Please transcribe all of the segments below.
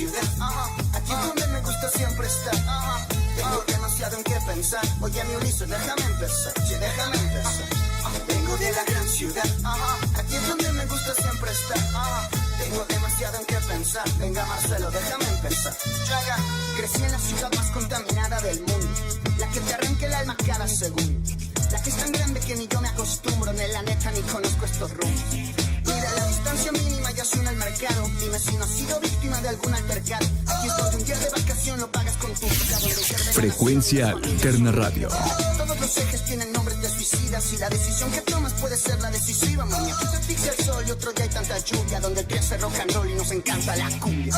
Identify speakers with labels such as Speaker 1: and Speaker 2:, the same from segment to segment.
Speaker 1: ciudad, aquí es donde me gusta siempre estar. Tengo demasiado en qué pensar. Oye, mi Ulises, déjame empezar. Sí, déjame empezar. Vengo de la gran ciudad, aquí es donde me gusta siempre estar. Tengo demasiado en qué pensar. Venga, Marcelo, déjame empezar. Crecí en la ciudad más contaminada del mundo, la que te arranca el alma cada segundo, la que es tan grande que ni yo me acostumbro, ni la neta ni conozco estos rumbos. Mira, la distancia mínima ya suena al mercado. Dime si no has sido víctima de algún altercado. Aquí es donde un día de vacación lo pagas con tu vida.
Speaker 2: Frecuencia Alterna Radio.
Speaker 1: Todos los ejes tienen nombres de suicidas y la decisión que tomas puede ser la decisiva. Mañana te asfixia el sol y otro día hay tanta lluvia, donde el pie hace rock and roll y nos encanta la cumbia.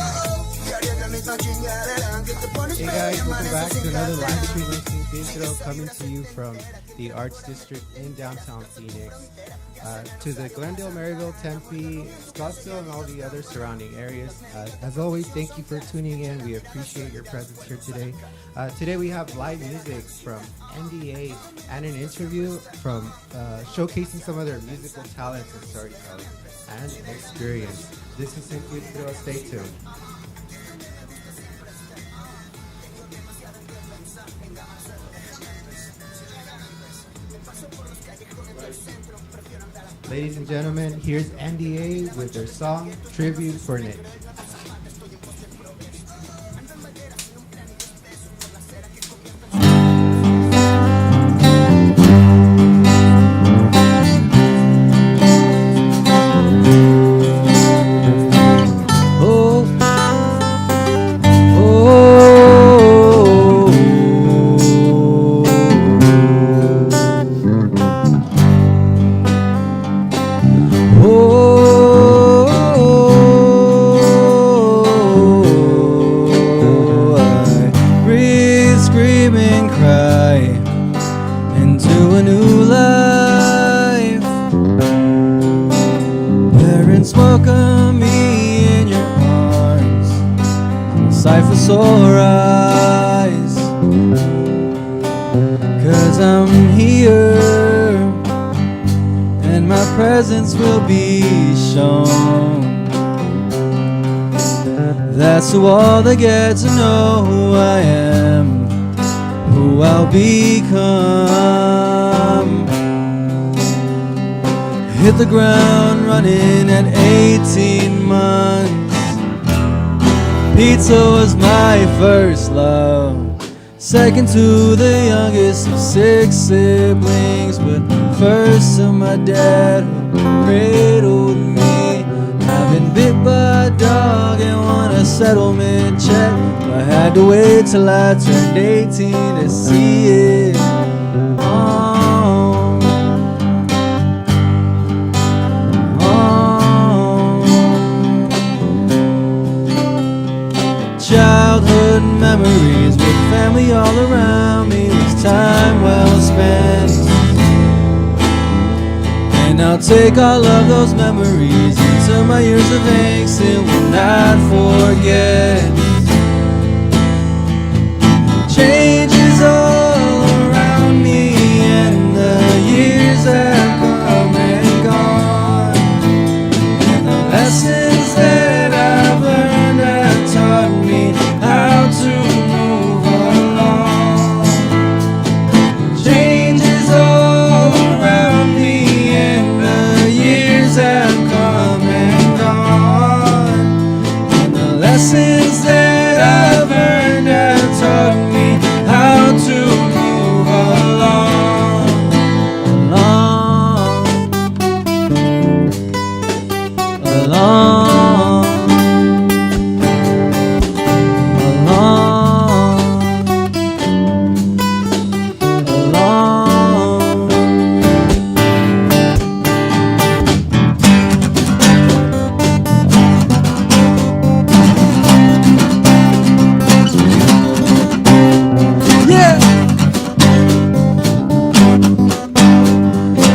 Speaker 3: Hey guys, welcome back to another live stream listening Filtro, coming to you from the Arts District in downtown Phoenix, to the Glendale, Maryville, Tempe, Scottsdale, and all the other surrounding areas. As always, thank you for tuning in. We appreciate your presence here today. Today we have live music from NDA and an interview from showcasing some of their musical talents and storytelling and experience. This is simply Filtro. Stay tuned. Ladies and gentlemen, here's NDA with their song Tribute for Nick.
Speaker 4: So all they get to know who I am, who I'll become. Hit the ground running at 18 months. Pizza was my first love, second to the youngest of 6 siblings, but first to my dad who cradled me. I've been bit by a dog and won a settlement check. I had to wait till I turned 18 to see it. Childhood memories with family all around me was time well spent. And I'll take all of those memories into my years of angst and will not forget. Change is all around me and the years have come and gone. And the lessons that I've learned have taught me how to move along. Change is all around me and the years have come and gone. And the lessons that I've learned have taught me how to move along, along, yeah.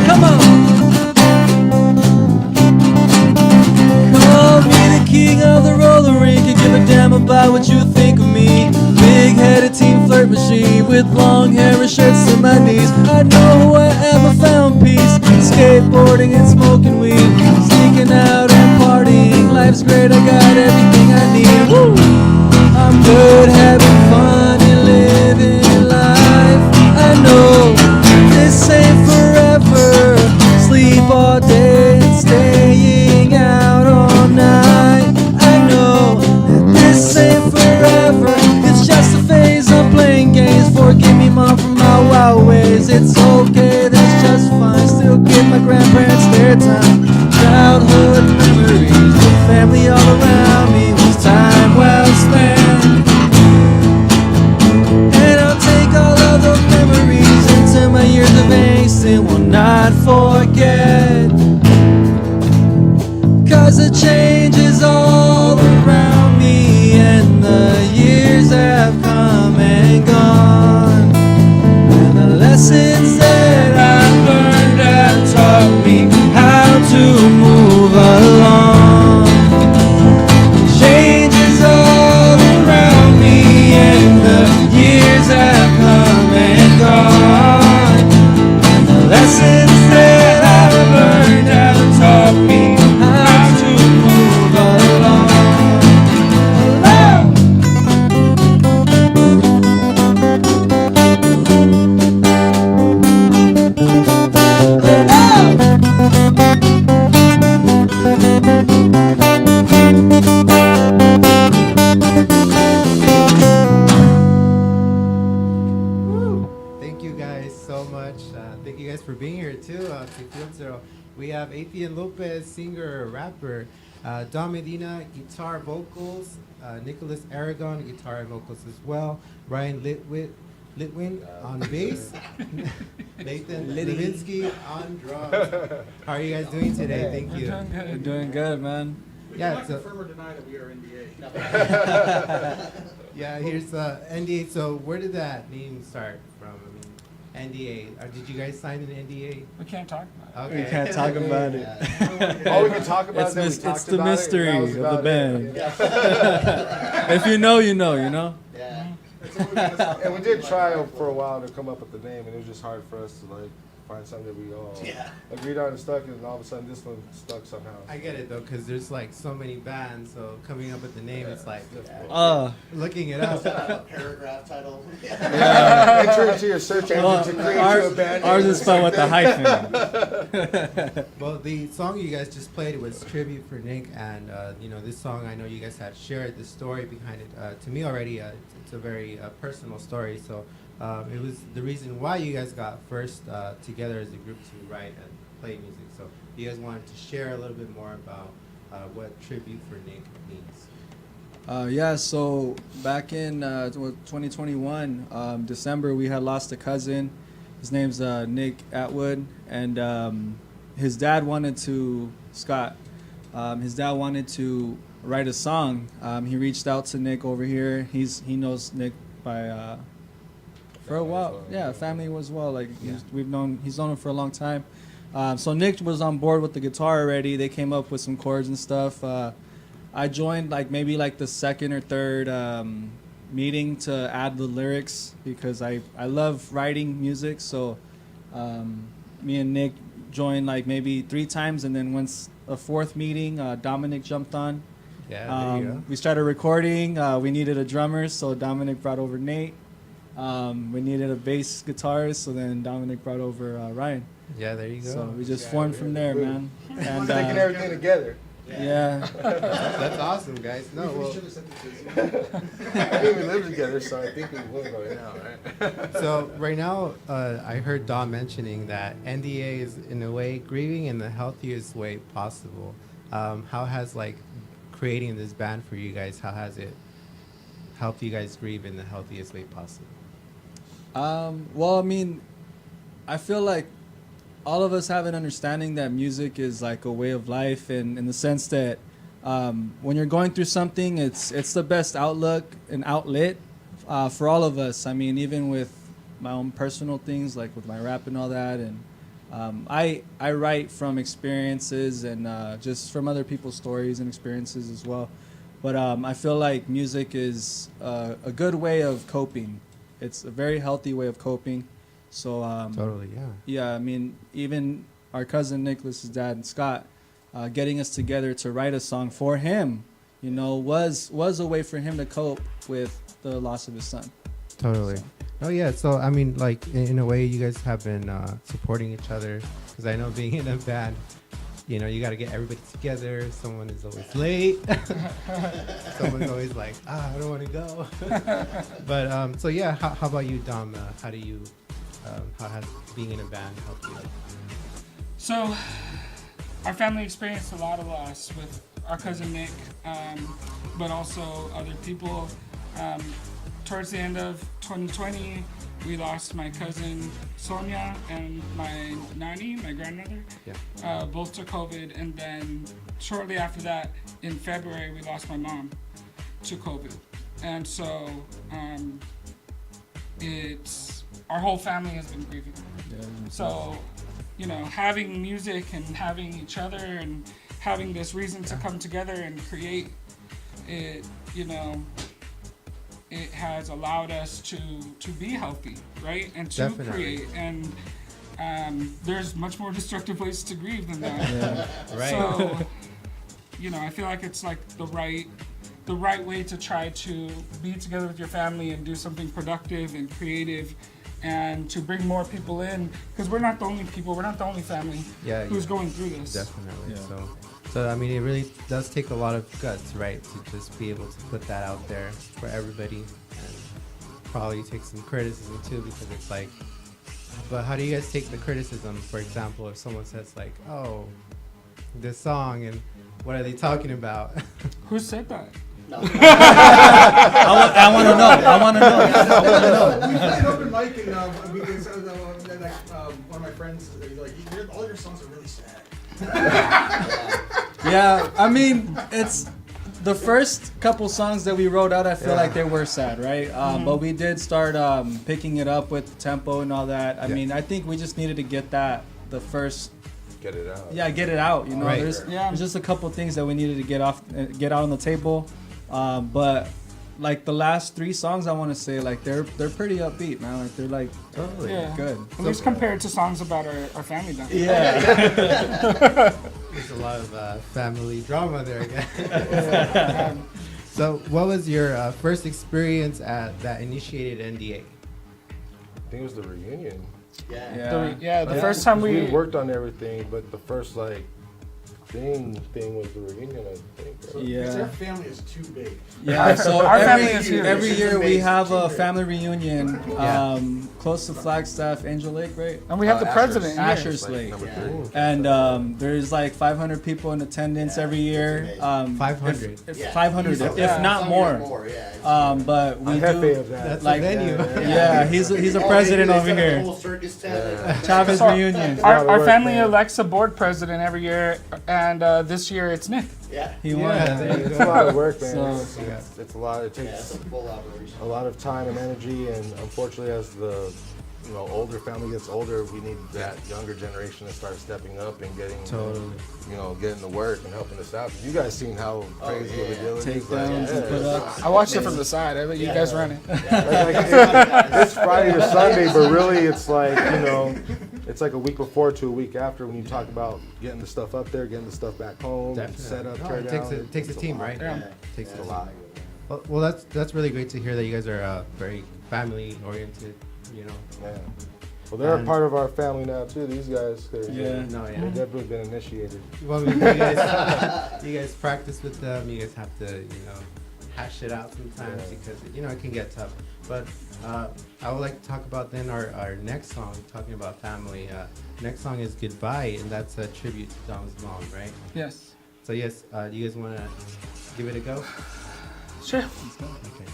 Speaker 4: Come on. Call me the king of the roller rink and give a damn about what you think of me. Big-headed teen flirt machine with long hair and shirts to my knees. I know who I am, I found peace. Skateboarding and smoking weed, sneaking out and partying. Life's great, I got everything I need. Woo! came on from my wild ways. It's okay, that's just fine. Still get my grandparents their time. Childhood memories, the family all around me was time well spent. And I'll take all of those memories into my years of angst and will not forget. Cause the change is all around me, and the years have come and gone. And the lessons that I've learned have taught me how to move along. Change is all around me, and the years have come and gone. And the lessons that I've learned have taught me how to move along.
Speaker 3: Thank you guys so much. Thank you guys for being here too. To Filtro. We have Athian Lopez, singer, rapper, Don Medina, guitar, vocals, Nicholas Aragon, guitar and vocals as well, Ryan Litwin on bass, Nathan Levinsky on drums. How are you guys doing today? Thank you.
Speaker 4: We're doing good, man.
Speaker 3: Yeah, so,
Speaker 5: Confirm or deny that we are NDA.
Speaker 3: yeah, here's NDA. So where did that name start from? I mean, NDA. Did you guys sign an NDA?
Speaker 5: We can't talk about
Speaker 3: Okay.
Speaker 4: We can't talk about it.
Speaker 6: All we can talk about
Speaker 4: It's,
Speaker 6: is that we
Speaker 4: it's
Speaker 6: talked
Speaker 4: the
Speaker 6: about
Speaker 4: mystery
Speaker 6: it, and that
Speaker 4: of
Speaker 6: was
Speaker 4: the
Speaker 6: about
Speaker 4: band.
Speaker 6: it.
Speaker 4: If you know, you know, you know?
Speaker 1: Yeah.
Speaker 6: And we did try for a while to come up with the name, and it was just hard for us to like find something that we all agreed on and stuck, and all of a sudden this one stuck somehow.
Speaker 3: I get it though, because there's like so many bands, so coming up with the name, it's like looking it up.
Speaker 1: Paragraph title.
Speaker 6: Enter into your search engine to create you a band.
Speaker 4: Ours
Speaker 6: name.
Speaker 4: is spelled with a hyphen.
Speaker 3: Well, the song you guys just played was tribute for Nick, and you know, this song, I know you guys had shared the story behind it to me already. It's a very personal story, so it was the reason why you guys got first together as a group to write and play music. So you guys wanted to share a little bit more about what tribute for Nick means.
Speaker 4: Yeah, so back in 2021, December, we had lost a cousin. His name's Nick Atwood, and his dad wanted to, Scott, his dad wanted to write a song. He reached out to Nick over here. He knows Nick by for a while. Yeah, family as well. Like he's known him for a long time. So Nick was on board with the guitar already. They came up with some chords and stuff. I joined maybe the second or third meeting to add the lyrics because I love writing music. So me and Nick joined maybe 3 times, and then once a fourth meeting, Dominic jumped on.
Speaker 3: Yeah, there you go.
Speaker 4: We started recording. We needed a drummer, so Dominic brought over Nate. We needed a bass guitarist, so then Dominic brought over Ryan.
Speaker 3: Yeah, there you go.
Speaker 4: So we just formed from there, man. And
Speaker 6: Taking everything together.
Speaker 4: yeah.
Speaker 3: That's awesome, guys. No, well,
Speaker 6: I mean, we live together, so I think we will right now, right?
Speaker 3: so right now, I heard Don mentioning that NDA is in a way grieving in the healthiest way possible. How has creating this band for you guys? How has it helped you guys grieve in the healthiest way possible?
Speaker 4: Well, I mean, I feel like all of us have an understanding that music is like a way of life, and in the sense that when you're going through something, it's the best outlook and outlet for all of us. I mean, even with my own personal things, like with my rap and all that, and I write from experiences and just from other people's stories and experiences as well. But I feel like music is a good way of coping. It's a very healthy way of coping. So
Speaker 3: Totally, yeah.
Speaker 4: yeah, I mean, even our cousin Nicholas's dad and Scott getting us together to write a song for him, you know, was a way for him to cope with the loss of his son.
Speaker 3: Totally.
Speaker 4: So.
Speaker 3: Oh yeah. So I mean, in a way, you guys have been supporting each other, because I know being in a band, you know, you got to get everybody together. Someone is always late. Someone's always like, I don't want to go. But so yeah, how about you, Dom? How do you, how has being in a band helped you?
Speaker 7: So, our family experienced a lot of loss with our cousin Nick, but also other people. Towards the end of 2020, we lost my cousin Sonia and my nanny, my grandmother, both to COVID. And then shortly after that, in February, we lost my mom to COVID. And so our whole family has been grieving. So, you know, having music and having each other and having this reason to come together and create it, you know, it has allowed us to be healthy, right? And to create. And there's much more destructive ways to grieve than that.
Speaker 3: Right.
Speaker 7: So, you know, I feel like it's like the right way to try to be together with your family and do something productive and creative, and to bring more people in, because we're not the only people, we're not the only family who's going through this.
Speaker 3: Definitely. So I mean, it really does take a lot of guts, right, to just be able to put that out there for everybody, and probably take some criticism too, because it's like, but how do you guys take the criticism? For example, if someone says like, oh, this song, and what are they talking about?
Speaker 7: Who said that?
Speaker 4: I want to know.
Speaker 5: We played open mic and we did like one of my friends, like, all your songs are really sad.
Speaker 4: Yeah, I mean, it's the first couple songs that we wrote out, I feel like they were sad, right? But we did start picking it up with tempo and all that. I mean, I think we just needed to get the first...
Speaker 6: Get it out.
Speaker 4: Yeah, get it out, you know?
Speaker 3: Right.
Speaker 4: There's just a couple things that we needed to get out on the table. But like the last 3 songs, I want to say, like they're pretty upbeat, man. Like they're like totally good.
Speaker 7: At least compared to songs about our family dynamic.
Speaker 4: Yeah.
Speaker 3: There's a lot of family drama there again. So what was your first experience that initiated NDA?
Speaker 6: I think it was the reunion.
Speaker 7: The first time
Speaker 6: we worked on everything, but the first like thing was the reunion, I think. Right?
Speaker 5: Because our family is too big.
Speaker 4: Yeah, so
Speaker 7: our family is huge.
Speaker 4: every year we have a family reunion close to Flagstaff, Angel Lake, right?
Speaker 7: And we have the president here.
Speaker 4: Asher's Lake. And there's like 500 people in attendance every year.
Speaker 3: 500.
Speaker 4: 500, if not more. But we do.
Speaker 3: That's
Speaker 4: like
Speaker 3: the venue.
Speaker 4: He's a president over here. Chavez reunion.
Speaker 7: Our family elects a board president every year, and this year it's Nick.
Speaker 4: He won.
Speaker 6: It's a lot of work, man.
Speaker 4: So,
Speaker 6: it's a lot. It takes a lot of time and energy, and unfortunately, as the older family gets older, we need that younger generation to start stepping up and getting getting to work and helping us out. You guys seen how crazy we're doing?
Speaker 4: Takedowns and put ups.
Speaker 7: I watched it from the side. I let you guys run it.
Speaker 6: It's Friday to Sunday, but really it's like, it's like a week before to a week after when you talk about getting the stuff up there, getting the stuff back home, and set up, tear down.
Speaker 3: It takes a team, right?
Speaker 7: Yeah.
Speaker 3: Takes a lot. Well, that's really great to hear that you guys are very family oriented.
Speaker 6: Yeah. Well, they're a part of our family now too. These guys, they've definitely been initiated.
Speaker 3: Well, you guys practice with them. You guys have to, hash it out sometimes because it can get tough. But I would like to talk about then our next song, talking about family. Next song is Goodbye, and that's a tribute to Dom's mom, right?
Speaker 7: Yes.
Speaker 3: So yes, do you guys want to give it a go?
Speaker 7: Sure.
Speaker 3: Okay.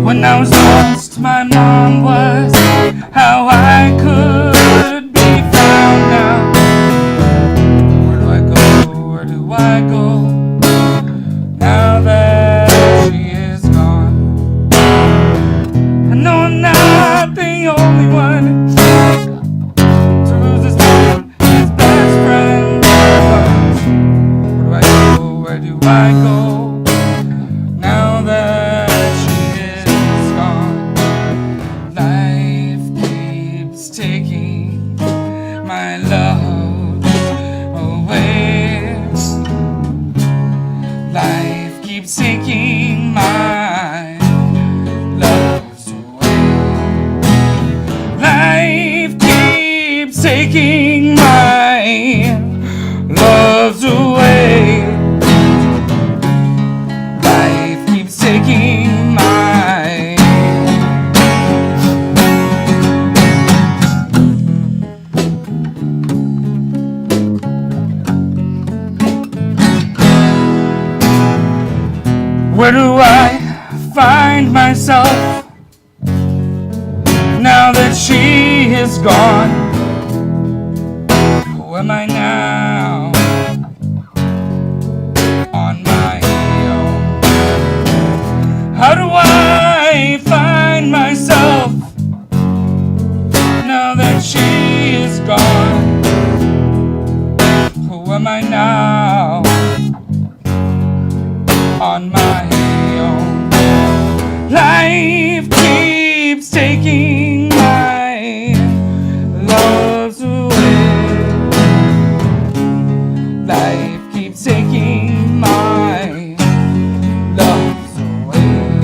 Speaker 7: When I was lost, my mom was how I could be found now. Where do I go? Where do I go? Now that she is gone. I know I'm not the only one to lose this man, his best friend. Where do I go? Where do I go? Now that she is gone. Where do I find myself now that she is gone? Who am I now? On my own. How do I find myself now that she is gone? Who am I now? On my own. Life keeps taking my loves away. Life keeps taking my loves away.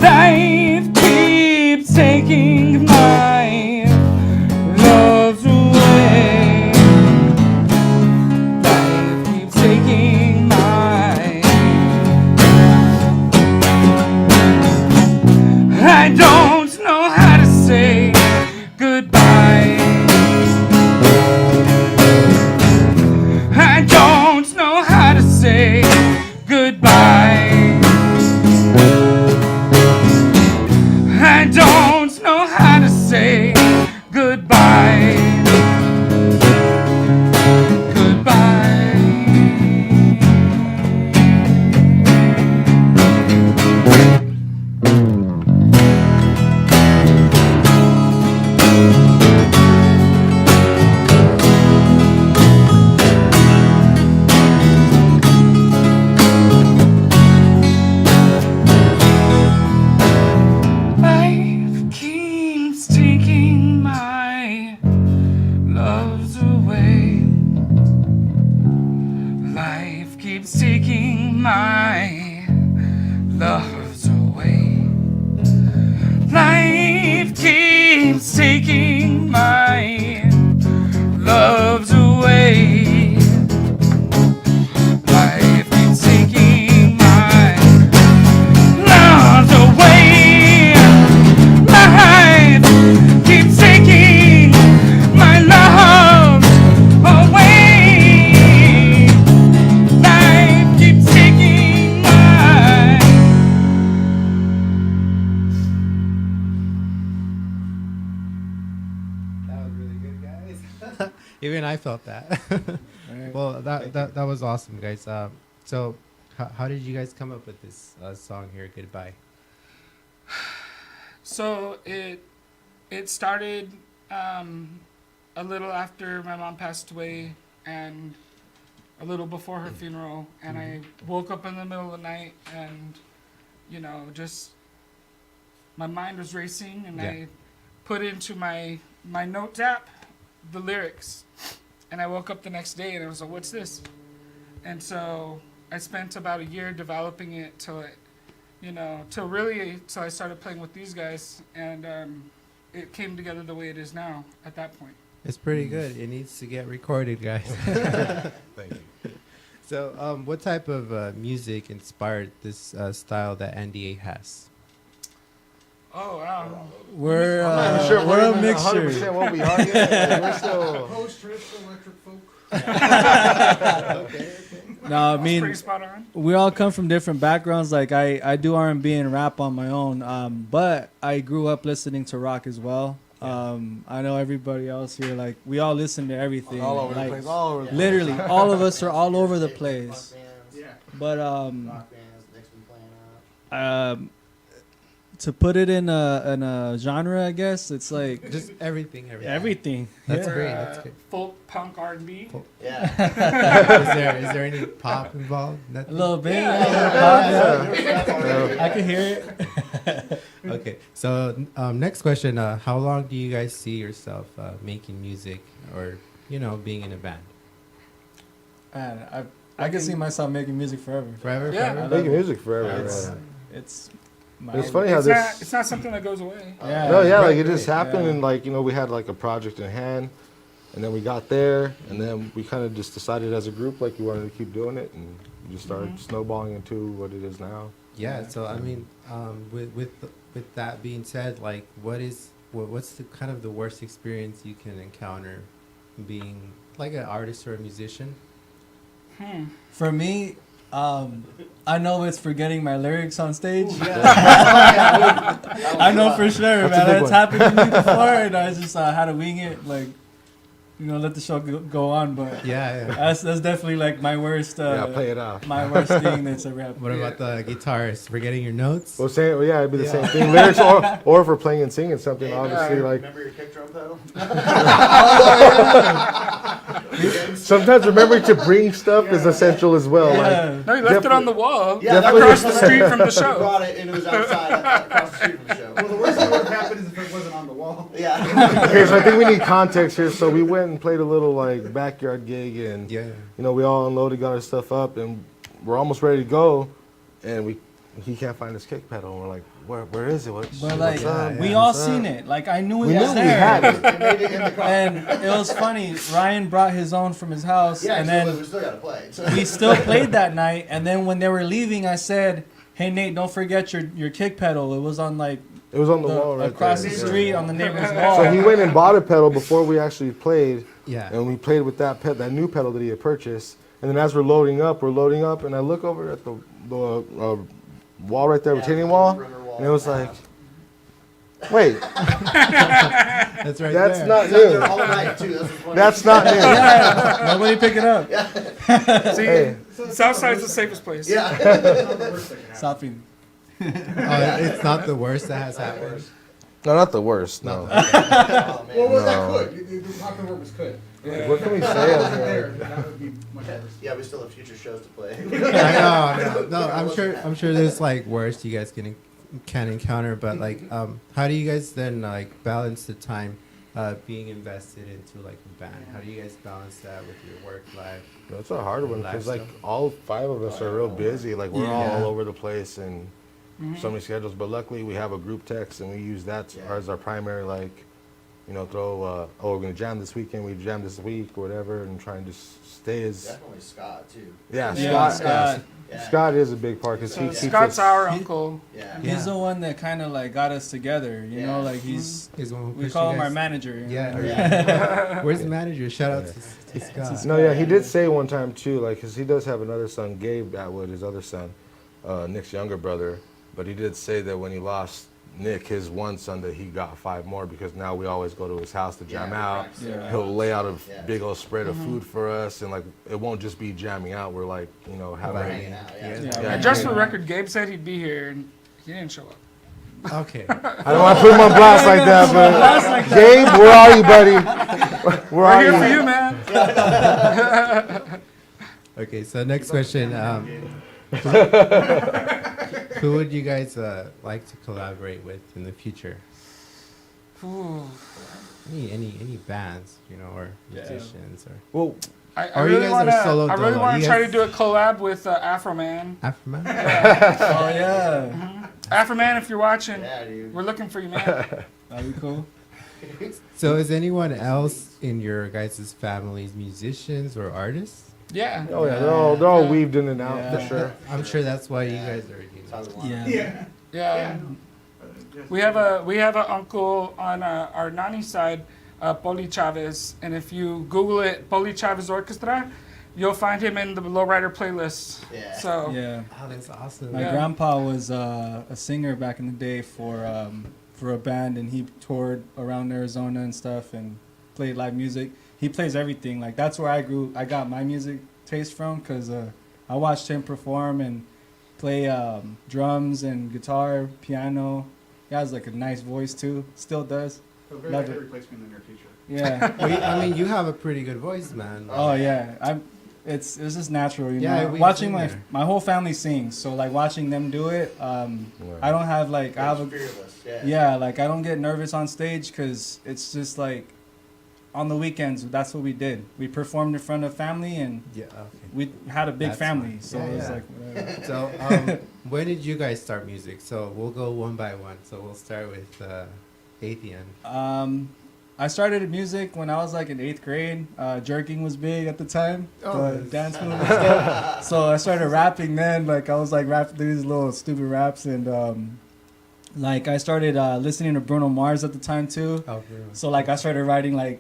Speaker 7: Life keeps taking my loves away. Life keeps taking my. I don't know how to say goodbye. I don't know how to say goodbye. I don't know how to say goodbye. Life keeps taking my loves away. Life keeps taking my loves away. Life keeps taking my loves away. Life keeps taking my loves away. Life keeps taking my loves away. Life keeps taking my.
Speaker 3: That was really good, guys. Even I felt that. Well, that was awesome, guys. So, how did you guys come up with this song here, Goodbye?
Speaker 7: So it started a little after my mom passed away and a little before her funeral, and I woke up in the middle of the night and just my mind was racing, and I put into my notes app the lyrics, and I woke up the next day and I was like, what's this? And so I spent about a year developing it till I started playing with these guys, and it came together the way it is now at that point.
Speaker 3: It's pretty good. It needs to get recorded, guys.
Speaker 6: Thank you.
Speaker 3: So, what type of music inspired this style that NDA has?
Speaker 7: Oh, wow.
Speaker 4: We're
Speaker 6: I'm not even sure
Speaker 4: we're a
Speaker 6: even
Speaker 4: mixture.
Speaker 6: 100% what we are yet. We're still.
Speaker 5: Post traditional electric folk.
Speaker 4: No, I
Speaker 7: Pretty
Speaker 4: mean,
Speaker 7: spot on.
Speaker 4: we all come from different backgrounds. Like I do R&B and rap on my own, but I grew up listening to rock as well. I know everybody else here, like we all listen to everything.
Speaker 6: All over
Speaker 4: like,
Speaker 6: the place. All over the place.
Speaker 4: Literally, all of us are all over the place.
Speaker 5: Yeah.
Speaker 4: But
Speaker 8: Rock bands, next one playing out.
Speaker 4: to put it in a genre, I guess it's like
Speaker 3: Just everything.
Speaker 4: everything.
Speaker 3: That's
Speaker 4: Yeah.
Speaker 3: great. That's great.
Speaker 7: Folk, punk, R&B.
Speaker 8: Yeah.
Speaker 3: Is there any pop involved?
Speaker 4: A
Speaker 3: Nothing?
Speaker 4: little bit. I can hear it.
Speaker 3: Okay. So next question: how long do you guys see yourself making music, or being in a band?
Speaker 4: Man, I can see myself making music forever.
Speaker 3: Forever.
Speaker 7: Yeah.
Speaker 3: Forever?
Speaker 6: Making music forever.
Speaker 4: It's,
Speaker 6: man.
Speaker 4: it's my
Speaker 6: It's funny how this.
Speaker 7: It's not something that goes away.
Speaker 4: Yeah.
Speaker 6: No, yeah,
Speaker 3: Right,
Speaker 6: like it just
Speaker 4: right,
Speaker 6: happened,
Speaker 4: yeah.
Speaker 6: and like we had like a project in hand, and then we got there, and then we kind of just decided as a group like we wanted to keep doing it, and we just started snowballing into what it is now.
Speaker 3: Yeah. So I mean, with that being said, like, what's the kind of the worst experience you can encounter being like an artist or a musician?
Speaker 4: For me, I know it's forgetting my lyrics on stage. I know for sure,
Speaker 6: That's a
Speaker 4: man.
Speaker 6: big
Speaker 4: It's
Speaker 6: one.
Speaker 4: happened to me before, and I just had to wing it, like, let the show go on. But
Speaker 3: Yeah.
Speaker 4: that's definitely like my worst.
Speaker 6: Play it off.
Speaker 4: My worst thing that's ever happened.
Speaker 3: What about the guitarist? Forgetting your notes?
Speaker 6: Well, it'd be the same thing. Lyrics, or if we're playing and singing something, obviously, like
Speaker 8: Remember your kick drum pedal?
Speaker 6: sometimes remembering to bring stuff is essential as well.
Speaker 4: Yeah.
Speaker 7: No, he left it on the wall
Speaker 8: Yeah, that
Speaker 7: across the street from the
Speaker 8: He
Speaker 7: show.
Speaker 8: brought it and it was outside across the street from the show.
Speaker 5: Well, the worst thing that would have happened is if it wasn't on the wall.
Speaker 8: Yeah.
Speaker 6: Okay, so I think we need context here. So we went and played a little like backyard gig, and
Speaker 3: Yeah.
Speaker 6: we all unloaded, got our stuff up, and we're almost ready to go, and he can't find his kick pedal, and we're like, where is it?
Speaker 4: But like,
Speaker 6: what's up?
Speaker 4: we
Speaker 6: Yeah,
Speaker 4: all
Speaker 6: what's
Speaker 4: seen
Speaker 6: up?
Speaker 4: it. Like I knew it
Speaker 6: We
Speaker 4: was
Speaker 6: knew
Speaker 4: there.
Speaker 6: we had it.
Speaker 8: It made it in the car.
Speaker 4: And it was funny. Ryan brought his own from his house,
Speaker 8: Yeah,
Speaker 4: and
Speaker 8: so
Speaker 4: then
Speaker 8: we still gotta play. So.
Speaker 4: we still played that night. And then when they were leaving, I said, "Hey Nate, don't forget your kick pedal. It was on like
Speaker 6: It was on the wall right
Speaker 4: across
Speaker 6: there.
Speaker 4: the
Speaker 6: Yeah.
Speaker 4: street on the neighbor's wall."
Speaker 6: So he went and bought a pedal before we actually played,
Speaker 3: Yeah.
Speaker 6: and we played with that new pedal that he had purchased. And then as we're loading up, and I look over at the wall right there, retaining wall,
Speaker 8: perimeter wall
Speaker 6: and it was
Speaker 8: and a
Speaker 6: like,
Speaker 8: half.
Speaker 6: wait,
Speaker 3: That's right
Speaker 6: that's
Speaker 3: there.
Speaker 6: not
Speaker 8: It's out there
Speaker 6: new.
Speaker 8: all night too. That's what's funny.
Speaker 6: That's not new.
Speaker 4: Yeah, nobody pick it up.
Speaker 7: See,
Speaker 6: Hey.
Speaker 7: Southside's the safest place.
Speaker 8: Yeah.
Speaker 5: That's not the worst that can happen.
Speaker 4: Stop it.
Speaker 3: Oh, it's not the worst that has happened.
Speaker 6: No, not the worst. No.
Speaker 8: Oh, man.
Speaker 5: Well, that
Speaker 6: No.
Speaker 5: could. The popular word was could.
Speaker 6: What can we say?
Speaker 5: If it
Speaker 6: on
Speaker 5: wasn't
Speaker 6: here?
Speaker 5: there, that would be much worse.
Speaker 8: Yeah, we still have future shows to play.
Speaker 3: I know. No, I'm sure there's like worse you guys can encounter, but like, how do you guys then like balance the time being invested into like a band? How do you guys balance that with your work life?
Speaker 6: That's a hard one because like
Speaker 3: Lifestyle.
Speaker 6: all 5 of us are real busy. Like we're
Speaker 3: Yeah.
Speaker 6: all over the place and so many schedules. But luckily we have a group text and we use that as our primary we're gonna jam this weekend. We jam this week or whatever, and trying to stay as
Speaker 8: Definitely Scott too.
Speaker 4: Scott.
Speaker 8: Yeah.
Speaker 6: Scott is a big part because he keeps
Speaker 7: Scott's
Speaker 6: us-
Speaker 7: our uncle.
Speaker 8: Yeah.
Speaker 4: He's the one that kind of like got us together. You know, like
Speaker 3: He's the one who
Speaker 4: we
Speaker 3: pushed
Speaker 4: call
Speaker 3: you
Speaker 4: him our
Speaker 3: guys-
Speaker 4: manager. you know?
Speaker 3: Yeah. Where's the manager? Shout out to Scott.
Speaker 6: No, yeah, he did say one time too, like, because he does have another son, Gabe Atwood, his other son, Nick's younger brother. But he did say that when he lost Nick, his one son, that he got 5 more because now we always go to his house to jam out.
Speaker 8: Yeah.
Speaker 6: He'll lay out a
Speaker 8: Yeah.
Speaker 6: big old spread of food for us, and like it won't just be jamming out. We're like, having.
Speaker 8: Hanging out, yeah.
Speaker 4: Yeah.
Speaker 7: And just for the record, Gabe said he'd be here, and he didn't show up.
Speaker 3: Okay.
Speaker 6: I don't want to put him on blast like that, but Gabe, where are you, buddy? Where
Speaker 7: We're
Speaker 6: are
Speaker 7: here
Speaker 6: you?
Speaker 7: for you, man.
Speaker 3: Okay. So next question. Who would you guys like to collaborate with in the future?
Speaker 7: Ooh.
Speaker 3: Any bands, or musicians or
Speaker 6: Well,
Speaker 7: I
Speaker 3: Or you
Speaker 7: really
Speaker 3: guys
Speaker 7: want
Speaker 3: are solo
Speaker 7: to. I really
Speaker 3: dolo.
Speaker 7: want
Speaker 3: You
Speaker 7: to try
Speaker 3: guys-
Speaker 7: to do a collab with Afro Man.
Speaker 3: Afroman?
Speaker 4: Oh yeah,
Speaker 7: Afro Man, if you're watching,
Speaker 8: Yeah, dude.
Speaker 7: we're looking for you, man.
Speaker 4: that'd be cool.
Speaker 3: So is anyone else in your guys' families musicians or artists?
Speaker 7: Yeah.
Speaker 6: oh yeah, they're all weaved in and out
Speaker 4: Yeah.
Speaker 6: for sure.
Speaker 3: I'm sure that's why you guys are.
Speaker 4: Yeah.
Speaker 7: Yeah. We have a uncle on our nanny side, Poli Chavez, and if you Google it, Poli Chavez Orchestra, you'll find him in the Lowrider playlist.
Speaker 8: Yeah.
Speaker 7: So
Speaker 4: Yeah.
Speaker 3: Oh, that's awesome.
Speaker 4: My
Speaker 7: Yeah.
Speaker 4: grandpa was a singer back in the day for a band, and he toured around Arizona and stuff, and played live music. He plays everything. Like that's where I got my music taste from, because I watched him perform and play drums and guitar, piano. He has like a nice voice too. Still does.
Speaker 5: So very
Speaker 4: Love
Speaker 5: likely
Speaker 4: it.
Speaker 5: replace me in the near future.
Speaker 4: Yeah.
Speaker 3: Well, I mean, you have a pretty good voice, man.
Speaker 4: Oh yeah. It's just natural,
Speaker 3: Yeah,
Speaker 4: know.
Speaker 3: we
Speaker 4: Watching
Speaker 3: sing
Speaker 4: my
Speaker 3: there.
Speaker 4: whole family sings, so like watching them do it. I don't have like I have a
Speaker 8: Fearless. Yeah.
Speaker 4: yeah, like I don't get nervous on stage because it's just like on the weekends that's what we did. We performed in front of family and
Speaker 3: Yeah. Okay.
Speaker 4: we had a big
Speaker 3: That's
Speaker 4: family,
Speaker 3: fine.
Speaker 4: so
Speaker 3: Yeah,
Speaker 4: it was
Speaker 3: yeah.
Speaker 4: like whatever.
Speaker 3: So, when did you guys start music? So we'll go one by one. So we'll start with Athian.
Speaker 4: I started music when I was like in 8th grade. Jerking was big at the time. The dance move and stuff. So I started rapping then. Like I was like rapping these little stupid raps, and like I started listening to Bruno Mars at the time too.
Speaker 3: Oh, really?
Speaker 4: So like I started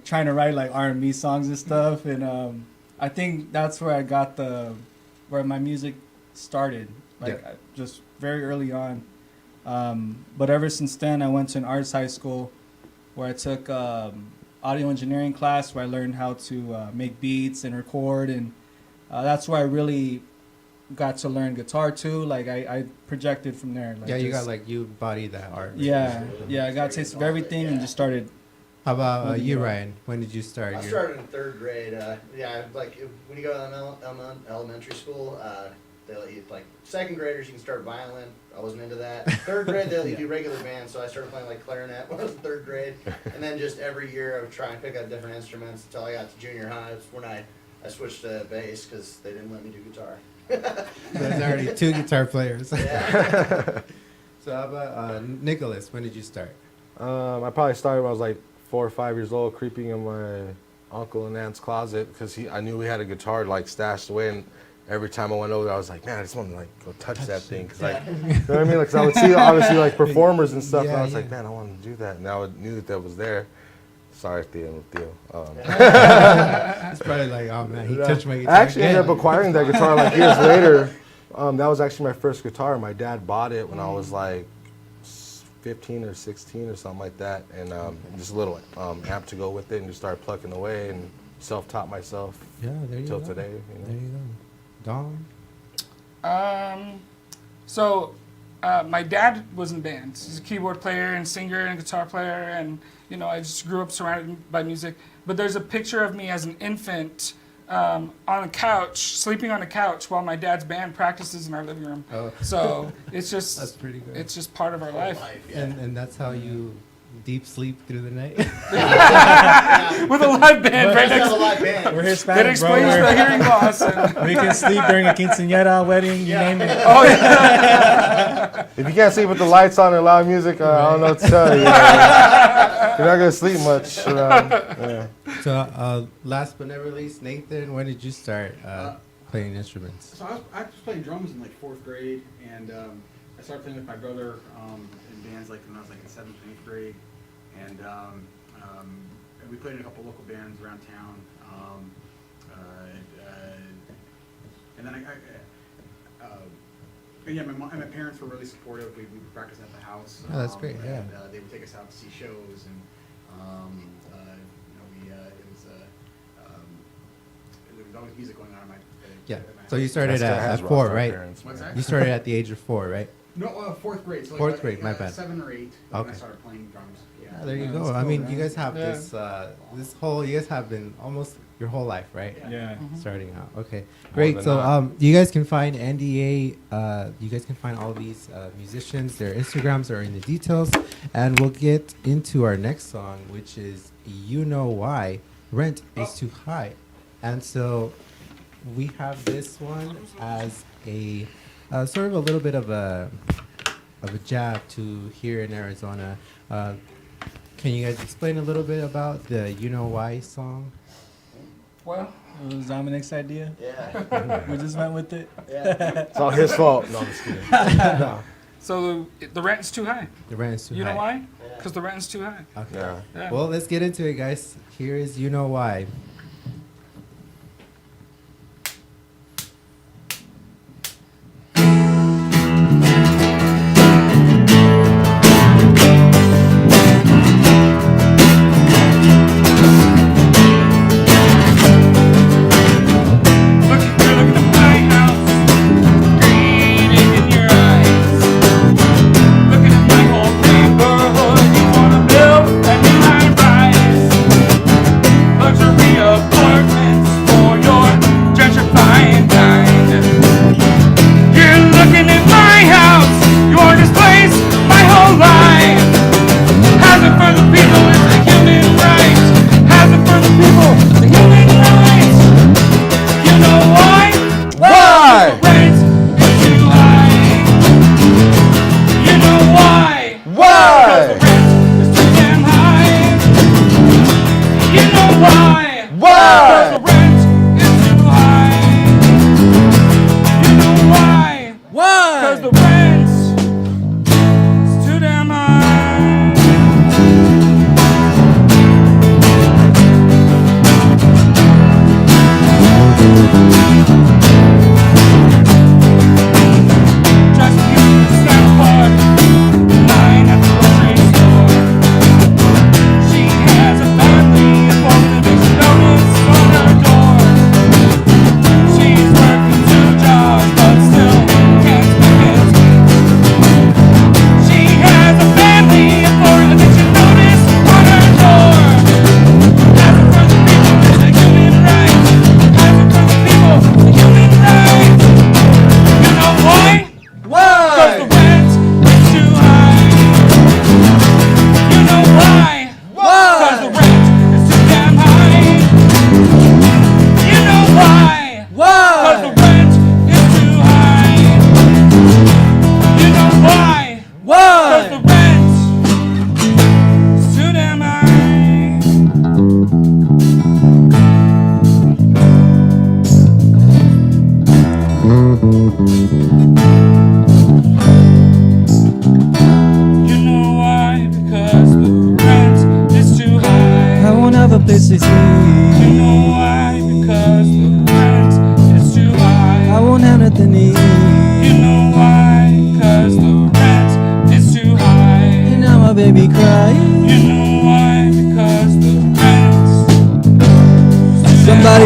Speaker 4: trying to write like R&B songs and stuff, and I think that's where I got where my music
Speaker 9: started, just very early on. But ever since then, I went to an arts high school where I took audio engineering class, where I learned how to make beats and record, and that's where I really got to learn guitar too. Like I projected from there. Like
Speaker 3: you got like you body that art.
Speaker 9: Yeah, I got a taste of everything and just started.
Speaker 3: How about you, Ryan? When did you start?
Speaker 8: I started in 3rd grade. Like when you go to elementary school, they let you, like 2nd graders, you can start violin. I wasn't into that. 3rd grade, they let you do regular band, so I started playing like clarinet when I was in 3rd grade. And then just every year I would try and pick up different instruments until I got to junior high. That's when I switched to bass because they didn't let me do guitar.
Speaker 3: There's already 2 guitar players.
Speaker 8: Yeah.
Speaker 3: So how about Nicholas? When did you start?
Speaker 6: I probably started when I was like 4 or 5 years old, creeping in my uncle and aunt's closet because I knew we had a guitar like stashed away, and every time I went over there, I was like, man, I just want to like go touch that thing, cause like, you know what I mean? Like, 'cause I would see obviously like performers and stuff, and I was like, man, I want to do that, and I knew that was there. Sorry, Theo.
Speaker 3: It's probably like, oh man, he touched my guitar.
Speaker 6: I actually ended up acquiring that guitar like years later. That was actually my first guitar. My dad bought it when I was like 15 or 16 or something like that, and just a little amp to go with it, and just started plucking away and self-taught myself.
Speaker 3: Yeah, there you
Speaker 6: till
Speaker 3: go.
Speaker 6: Today. You know?
Speaker 3: There you go. Don.
Speaker 7: So my dad was in bands. He's a keyboard player and singer and guitar player, and I just grew up surrounded by music. But there's a picture of me as an infant on a couch, sleeping on a couch while my dad's band practices in our living room.
Speaker 3: Oh.
Speaker 7: So it's just
Speaker 3: That's pretty good.
Speaker 7: It's just part of our life.
Speaker 3: And that's how you deep sleep through the night.
Speaker 7: With a live band right next to
Speaker 8: live band.
Speaker 9: We're
Speaker 7: That
Speaker 9: Hispanic,
Speaker 7: explains
Speaker 9: bro.
Speaker 7: the hearing loss. And
Speaker 9: We can sleep during a quinceañera, wedding, you name it.
Speaker 7: oh yeah.
Speaker 6: If you can't sleep with the lights on and loud music, I don't know what to tell you. You're not gonna sleep much. Yeah.
Speaker 3: So last but never least, Nathan, when did you start playing instruments?
Speaker 5: So I was playing drums in like 4th grade, and I started playing with my brother in bands like when I was like in 7th and 8th grade, and we played in a couple local bands around town. And then my parents were really supportive. We would practice at the house.
Speaker 3: Oh, that's great. Yeah.
Speaker 5: And, they would take us out to see shows, and there was always music going on in my.
Speaker 3: Yeah.
Speaker 5: at my
Speaker 3: So
Speaker 5: house.
Speaker 3: you started
Speaker 6: That's
Speaker 3: at
Speaker 6: rough
Speaker 3: 4,
Speaker 6: on
Speaker 3: right?
Speaker 6: parents,
Speaker 5: What's
Speaker 6: man.
Speaker 5: that?
Speaker 3: You started at the age of 4, right?
Speaker 5: No, 4th grade. So
Speaker 3: 4th grade, my bad.
Speaker 5: 7 or 8. When
Speaker 3: Okay.
Speaker 5: I started playing drums. Yeah.
Speaker 3: Yeah, there you
Speaker 7: Yeah,
Speaker 3: go.
Speaker 7: that's
Speaker 3: I
Speaker 7: cool,
Speaker 3: mean,
Speaker 7: man.
Speaker 3: you guys have
Speaker 7: Yeah.
Speaker 3: you guys have been almost your whole life, right?
Speaker 9: Yeah.
Speaker 3: Starting out. Okay. Great.
Speaker 6: than
Speaker 3: So
Speaker 6: not.
Speaker 3: you guys can find NDA, you guys can find all these musicians, their Instagrams are in the details, and we'll get into our next song, which is You Know Why, Rent is Too High. And so we have this one as a sort of a little bit of a jab to here in Arizona. Can you guys explain a little bit about the You Know Why song?
Speaker 7: Well,
Speaker 9: It was Dominic's idea.
Speaker 8: Yeah.
Speaker 9: We just went with it.
Speaker 8: Yeah.
Speaker 6: It's all his fault. No, I'm just kidding. No.
Speaker 7: so the rent's too high.
Speaker 3: The rent is too
Speaker 7: You
Speaker 3: high.
Speaker 7: know why?
Speaker 8: Yeah.
Speaker 7: Because the rent's too high.
Speaker 3: Okay.
Speaker 6: Yeah.
Speaker 7: Yeah.
Speaker 3: Well, let's get into it, guys. Here is You Know Why.
Speaker 7: Looking at my house, green in your eyes. Looking at my whole neighborhood, you wanna build a new high rise. Luxury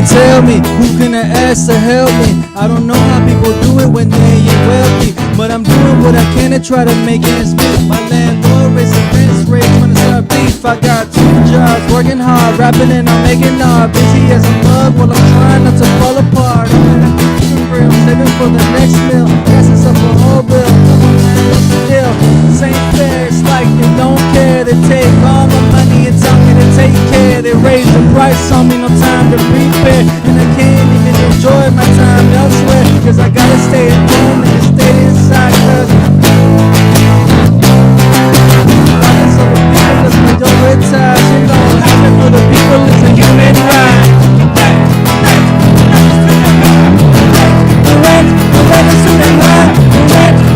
Speaker 4: They tell me, who can I ask to help me? I don't know how people do it when they ain't wealthy, but I'm doing what I can to try to make ends meet. My landlord raised the rents rate, trying to start beef. I got 2 jobs, working hard, rapping and I'm making art. Busy as a mug while I'm trying not to fall apart. I'm saving for the next meal, asking up a whole bill. Come on man, what's the deal? This ain't fair, it's like they don't care. They take all my money and tell me to take care. They raise the price on me, no time to prepare. And I can't even enjoy my time elsewhere, cause I gotta stay at home and stay inside, cause prioritize, you know, happen for the people is a human right. The rent is to them high.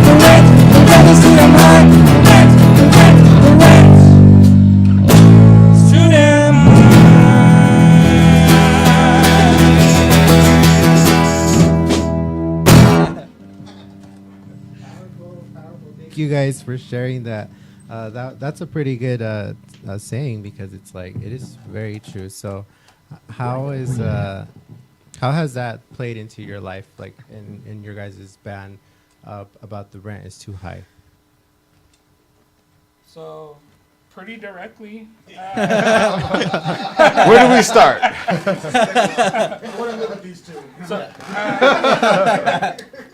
Speaker 4: The rent is to them high. The rent is to them
Speaker 3: Thank you guys for sharing that. That's a pretty good saying, because it's like, it is very true. So how has that played into your life, like in your guys' band, about the rent is too high?
Speaker 7: So, pretty directly.
Speaker 6: Where do we start?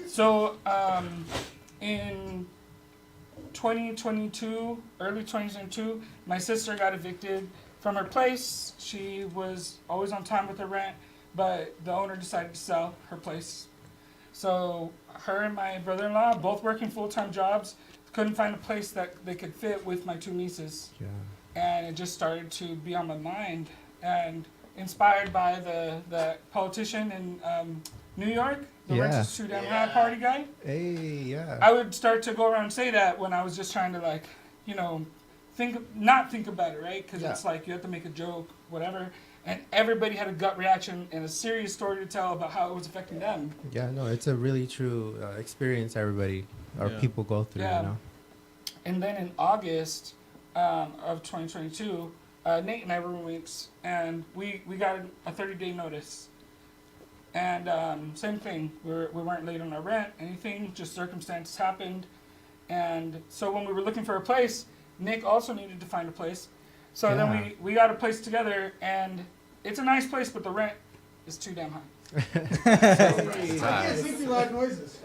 Speaker 7: So, in 2022, early 2022, my sister got evicted from her place. She was always on time with her rent, but the owner decided to sell her place. So her and my brother-in-law, both working full-time jobs, couldn't find a place that they could fit with my 2 nieces.
Speaker 3: Yeah.
Speaker 7: And it just started to be on my mind. And inspired by the politician in New York, the rent is too damn high party guy.
Speaker 3: Hey, yeah.
Speaker 7: I would start to go around and say that when I was just trying to, like, you know, not think about it, right? Because it's like you have to make a joke, whatever. And everybody had a gut reaction and a serious story to tell about how it was affecting them.
Speaker 3: Yeah, no, it's a really true experience everybody or people go through, you know?
Speaker 7: And then in August of 2022, Nate and I were roommates, and we got a 30-day notice. And same thing, we weren't late on our rent, anything, just circumstances happened. And so when we were looking for a place, Nick also needed to find a place. So then we got a place together, and it's a nice place, but the rent is too damn high.
Speaker 9: I can't sleep through loud noises.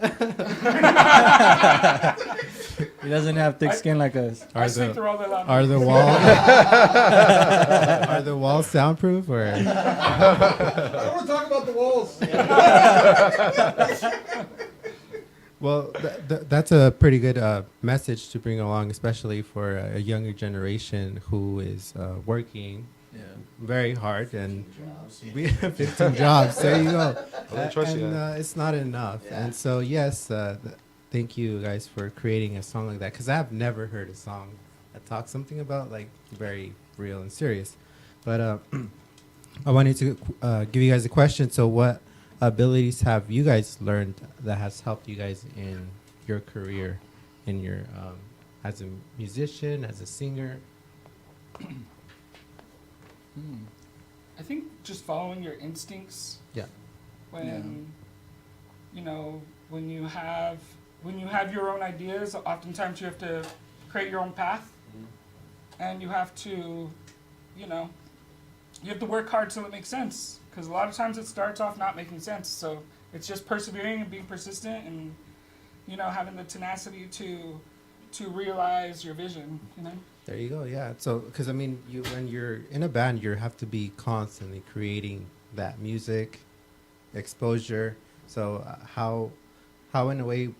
Speaker 4: He doesn't have thick skin like us.
Speaker 7: I sleep through all the loud
Speaker 3: Are the
Speaker 7: noises.
Speaker 3: walls are the walls soundproof, or?
Speaker 9: I don't want to talk about the walls.
Speaker 3: Well, that's a pretty good message to bring along, especially for a younger generation who is working very hard, and we have 15 jobs. There you go. And it's not enough. And so, yes, thank you guys for creating a song like that, because I've never heard a song that talks something about, like, very real and serious. But I wanted to give you guys a question. So what abilities have you guys learned that has helped you guys in your career, in your as a musician, as a singer?
Speaker 7: I think just following your instincts.
Speaker 3: Yeah.
Speaker 7: When you know, when you have your own ideas, oftentimes you have to create your own path, and you have to, you know, you have to work hard till it makes sense. Because a lot of times it starts off not making sense. So it's just persevering and being persistent, and, you know, having the tenacity to realize your vision, you know?
Speaker 3: There you go. Yeah. So, because I mean, when you're in a band, you have to be constantly creating that music, exposure. So, how in a way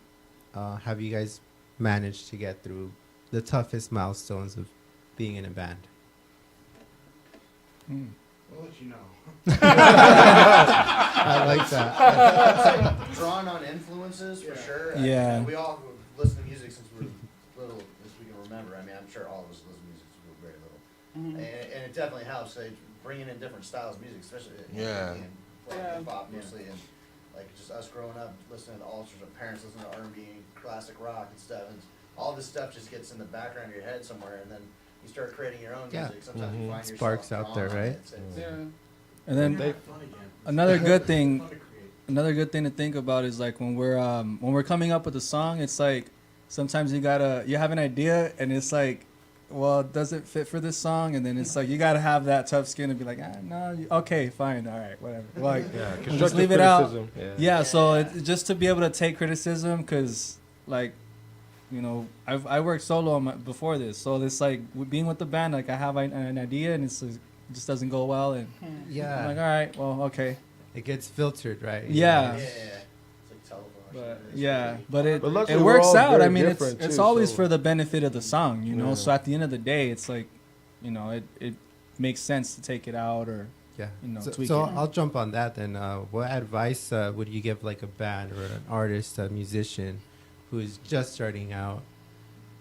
Speaker 3: have you guys managed to get through the toughest milestones of being in a band?
Speaker 5: We'll let you know.
Speaker 3: I like that.
Speaker 8: Drawn on influences for sure.
Speaker 4: Yeah.
Speaker 8: We all listen to music since we were little, as we can remember. I mean, I'm sure all of us listen to music since we were very little. And it definitely helps. Bringing in different styles of music, especially in hip hop mostly, and like just us growing up listening to all sorts of parents listening to R&B and classic rock and stuff, and all this stuff just gets in the background of your head somewhere, and then you start creating your own music. Sometimes you find
Speaker 3: sparks
Speaker 8: yourself
Speaker 3: out there,
Speaker 8: drawn on
Speaker 3: right?
Speaker 8: it.
Speaker 9: And then another good thing to think about is like when we're coming up with a song, it's like sometimes you have an idea and it's like, well, does it fit for this song? And then it's like you gotta have that tough skin to be like, no, okay, fine, all right, whatever. Like, just leave it out. Yeah. So just to be able to take criticism, because like, you know, I worked solo before this, so it's like being with the band, like I have an idea and it just doesn't go well, and I'm like, all right, well, okay.
Speaker 3: It gets filtered, right?
Speaker 9: Yeah. But it works out. I mean, it's always for the benefit of the song, you know. So at the end of the day, it's like, you know, it makes sense to take it out or you know, tweak it.
Speaker 3: So I'll jump on that then. What advice would you give like a band or an artist, a musician who is just starting out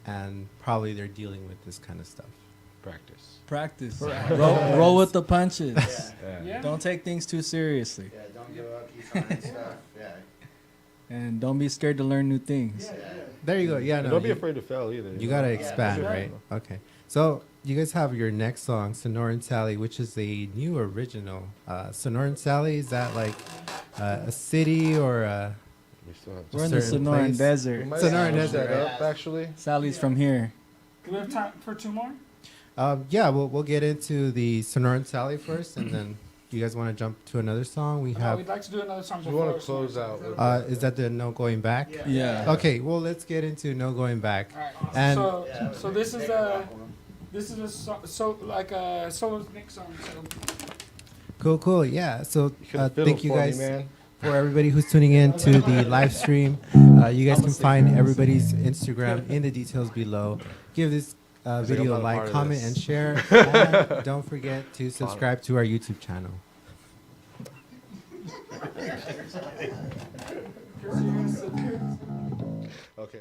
Speaker 3: and probably they're dealing with this kind of stuff?
Speaker 4: Practice.
Speaker 9: Roll with the punches.
Speaker 7: Yeah.
Speaker 9: Don't take things too seriously.
Speaker 8: Yeah, don't give up, keep trying stuff. Yeah.
Speaker 9: And don't be scared to learn new things.
Speaker 3: There you go. Yeah, no,
Speaker 6: don't be afraid to fail either.
Speaker 3: You gotta expand, right? Okay. So you guys have your next song, Sonoran Sally, which is a new original. Sonoran Sally, is that like a city or a
Speaker 9: We're in the Sonoran Desert.
Speaker 3: Sonoran Desert,
Speaker 6: up, actually.
Speaker 9: Sally's from here.
Speaker 7: Do we have time for 2 more?
Speaker 3: Yeah, we'll get into the Sonoran Sally first, and then you guys want to jump to another song?
Speaker 7: We'd like to do another song
Speaker 6: We
Speaker 7: before.
Speaker 6: want to close out.
Speaker 3: Is that the No Going Back?
Speaker 9: Yeah.
Speaker 3: Okay, well, let's get into No Going Back.
Speaker 7: All right.
Speaker 3: And
Speaker 7: So this is a solo Nick song. So
Speaker 3: cool. Yeah. So
Speaker 6: Fiddle
Speaker 3: thank you
Speaker 6: for me,
Speaker 3: guys
Speaker 6: man.
Speaker 3: for everybody who's tuning in to the live stream. You guys can find everybody's Instagram in the details below. Give this video a like, comment, and share. And don't forget to subscribe to our YouTube channel.
Speaker 6: Okay.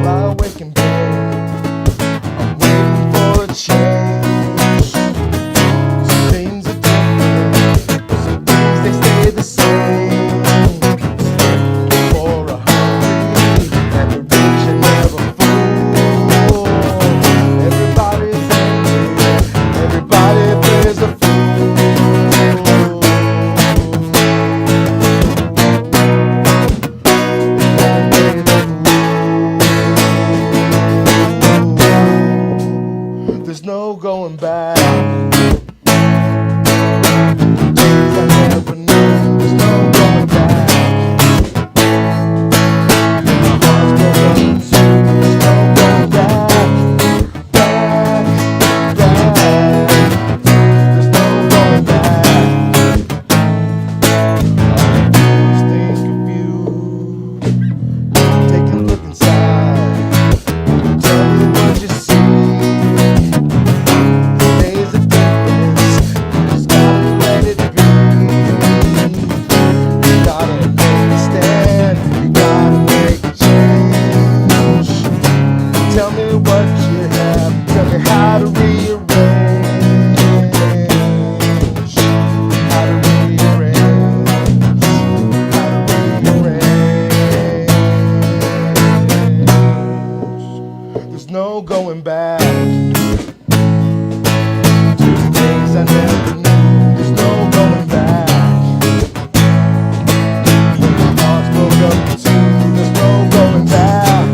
Speaker 6: I wake in bed, I'm waiting for a change. Some things are different, some things they stay the same. For a hungry and the rich are never full. Everybody's angry, everybody plays a fool. There's no going back. Things I never knew. There's no going back. And my heart's broke up in two. There's no going back. Back. There's no going back. All things confused. Take a look inside. Tell me what you see. Days of difference, you just gotta let it be. You gotta make a stand, you gotta make a change. Tell me what you have, tell me how to rearrange. How to rearrange, how to rearrange. There's no going back. Things I never knew, there's no going back. When my heart's broke up in two, there's no going back.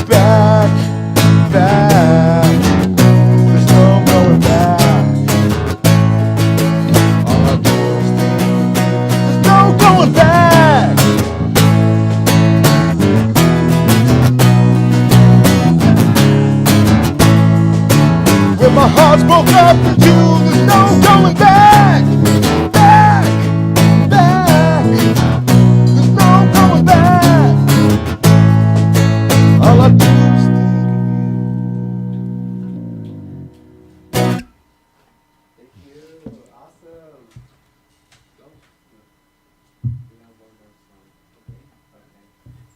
Speaker 6: Back. There's no going back. All I do is think, there's no going back. When my heart's broke up in two, there's no going back. Back. There's no going back.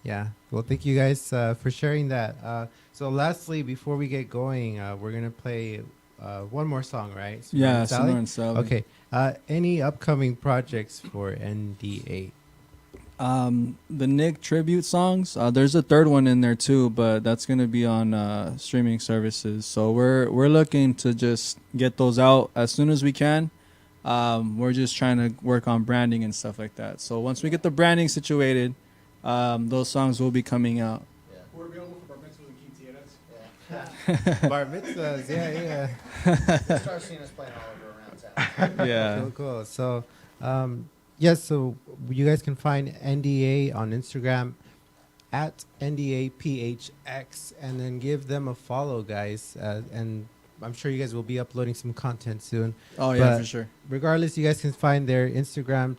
Speaker 3: Yeah. Well, thank you guys for sharing that. So lastly, before we get going, we're going to play one more song, right?
Speaker 9: Yeah, Sonora and Sally.
Speaker 3: Okay. Any upcoming projects for NDA?
Speaker 9: The Nick tribute songs. There's a third one in there too, but that's gonna be on streaming services. So we're looking to just get those out as soon as we can. We're just trying to work on branding and stuff like that. So once we get the branding situated, those songs will be coming out.
Speaker 8: Yeah.
Speaker 5: We're available for bar mitzvahs and quinceañeras.
Speaker 3: Bar mitzvahs, yeah.
Speaker 8: You'll start seeing us playing all over around town.
Speaker 9: Yeah.
Speaker 3: Cool. So, yes, so you guys can find NDA on Instagram at NDAPHX, and then give them a follow, guys. And I'm sure you guys will be uploading some content soon.
Speaker 9: Oh, yeah,
Speaker 3: But
Speaker 9: for sure.
Speaker 3: regardless, you guys can find their Instagram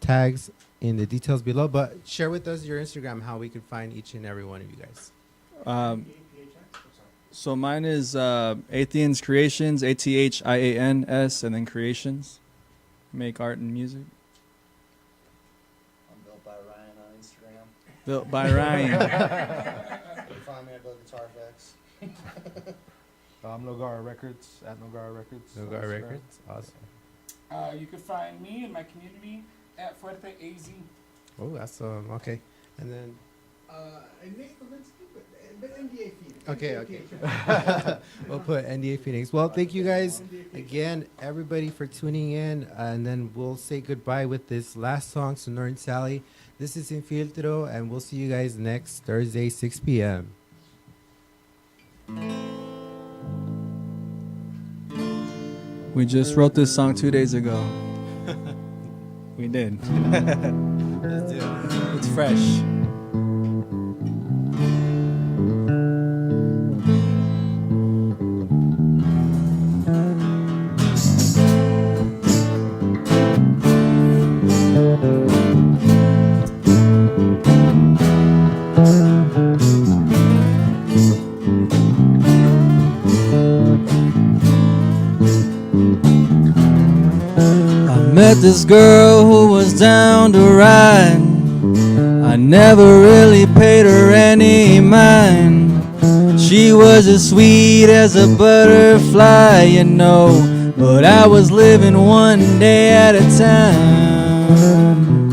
Speaker 3: tags in the details below. But share with us your Instagram, how we can find each and every one of you guys.
Speaker 9: So mine is Athian's Creations, ATHIANS, and then Creations. Make art and music.
Speaker 8: I'm built by Ryan on Instagram.
Speaker 9: Built by Ryan.
Speaker 8: You can find me at Build Guitar Effects.
Speaker 6: Nogara Records, at Nogara Records.
Speaker 3: Nogara Records. Awesome.
Speaker 7: You can find me in my community at Fuerte AZ.
Speaker 3: Oh, awesome. Okay. And then,
Speaker 5: Nate Levinsky, but NDA Phoenix.
Speaker 3: okay. We'll put NDA Phoenix. Well, thank you guys again, everybody, for tuning in. And then we'll say goodbye with this last song, Sonora and Sally. This is in Filtro, and we'll see you guys next Thursday, 6 p.m.
Speaker 9: We just wrote this song 2 days ago. We did.
Speaker 3: Let's do it.
Speaker 9: It's fresh. Met this girl who was down to ride. I never really paid her any mind. She was as sweet as a butterfly, you know, but I was living one day at a time.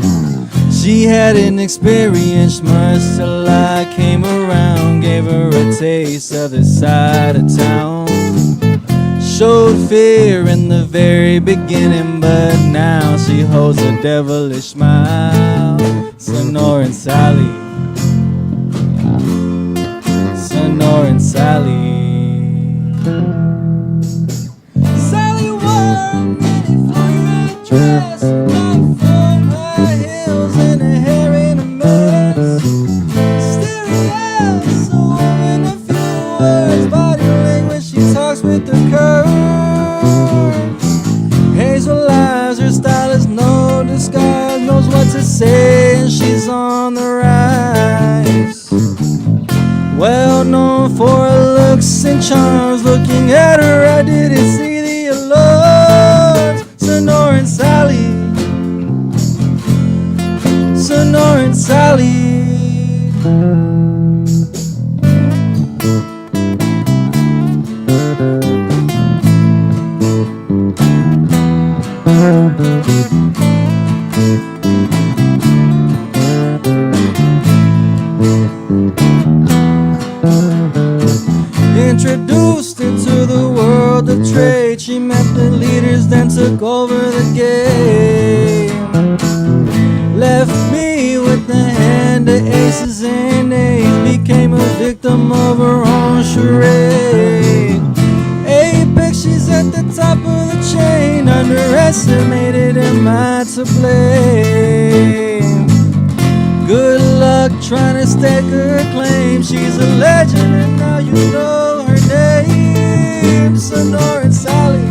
Speaker 9: She hadn't experienced much till I came around, gave her a taste of this side of town. Showed fear in the very beginning, but now she holds a devilish smile. Sonora and Sally, Sonora and Sally. Sally wore a mini flowered dress, long from high heels and her hair in a mess. Staring eyes, a woman of few words, body language, she talks with her curves. Hazel eyes, her style is no disguise, knows what to say, and she's on the rise. Well known for her looks and charms, looking at her I didn't see the alarms. Sonora and Sally, Sonora and Sally. Introduced into the world of trade, she met the leaders, then took over the game. Left me with the hand of aces and A's, became a victim of her own charade. Apex, she's at the top of the chain, underestimated and mine to blame. Good luck trying to stake her claim. She's a legend and now you know her name. Sonora and Sally,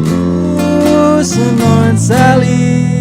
Speaker 9: ooh, Sonora and Sally.